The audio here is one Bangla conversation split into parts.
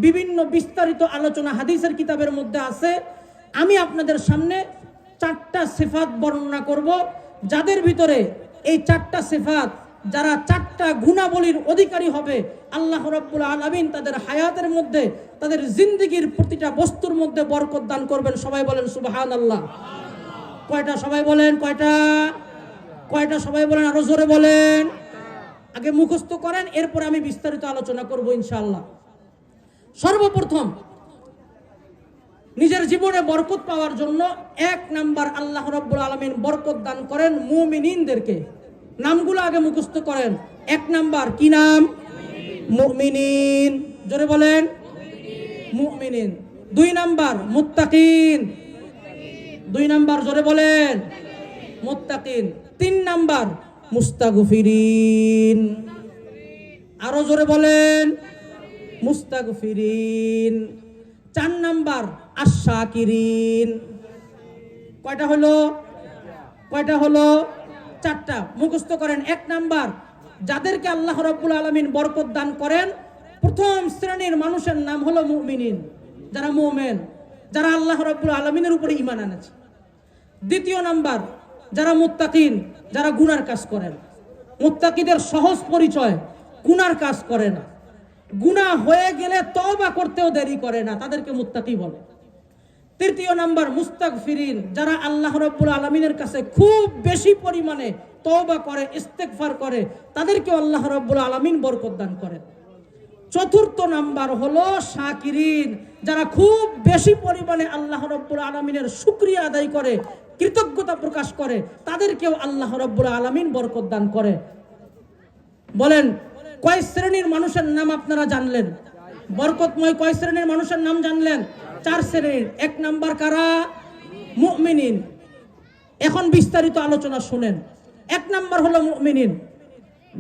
বিভিন্ন বিস্তারিত আলোচনা হাদিসের কিতাবের মধ্যে আছে। আমি আপনাদের সামনে 4টা সিফাত বর্ণনা করব, যাদের ভিতরে এই 4টা সিফাত, যারা 4টা গুণাবলীর অধিকারী হবে, আল্লাহ রাব্বুল আলামিন তাদের হায়াতের মধ্যে, তাদের জিন্দেগির প্রতিটা বস্তুর মধ্যে বরকত দান করবেন। সবাই বলেন সুবহানাল্লাহ। কয়টা? সবাই বলেন কয়টা? কয়টা? সবাই বলেন, আরো জোরে বলেন। আগে মুখস্থ করেন, এরপর আমি বিস্তারিত আলোচনা করব ইনশাআল্লাহ। সর্বপ্রথম নিজের জীবনে বরকত পাওয়ার জন্য 1 নাম্বার আল্লাহ রাব্বুল আলামিন বরকত দান করেন মুমিনিনদেরকে। নামগুলো আগে মুখস্থ করেন। 1 নাম্বার কি নাম? মুমিনিন। জোরে বলেন মুমিনিন। 2 নাম্বার মুত্তাকিন। 2 নাম্বার জোরে বলেন মুত্তাকিন। 3 নাম্বার মুস্তাগফিরিন। আরো জোরে বলেন মুস্তাগফিরিন। 4 নাম্বার আশ-শাকিরিন। কয়টা হলো? কয়টা হলো? 4টা। মুখস্থ করেন। 1 নাম্বার, যাদেরকে আল্লাহ রাব্বুল আলামিন বরকত দান করেন, প্রথম শ্রেণীর মানুষের নাম হলো মুমিনিন, যারা মুমিন, যারা আল্লাহ রাব্বুল আলামিনের উপরে ঈমান আনেছে। 2 নাম্বার, যারা মুত্তাকিন, যারা গুনার কাজ করেন। মুত্তাকিদের সহজ পরিচয়, গুনার কাজ করে না, গুনাহ হয়ে গেলে তওবা করতেও দেরি করে না, তাদেরকে মুত্তাকি বলে। 3 নাম্বার মুস্তাগফিরিন, যারা আল্লাহ রাব্বুল আলামিনের কাছে খুব বেশি পরিমাণে তওবা করে, ইস্তেগফার করে, তাদেরকে আল্লাহ রাব্বুল আলামিন বরকত দান করেন। 4 নাম্বার হলো শাকিরিন, যারা খুব বেশি পরিমাণে আল্লাহ রাব্বুল আলামিনের শুকরিয়া আদায় করে, কৃতজ্ঞতা প্রকাশ করে, তাদেরকেও আল্লাহ রাব্বুল আলামিন বরকত দান করে। বলেন, কয় শ্রেণীর মানুষের নাম আপনারা জানলেন? বরকতময় কয় শ্রেণীর মানুষের নাম জানলেন? 4 শ্রেণীর। 1 নাম্বার কারা? মুমিনিন। এখন বিস্তারিত আলোচনা শুনেন। 1 নাম্বার হলো মুমিনিন,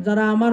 যারা আমার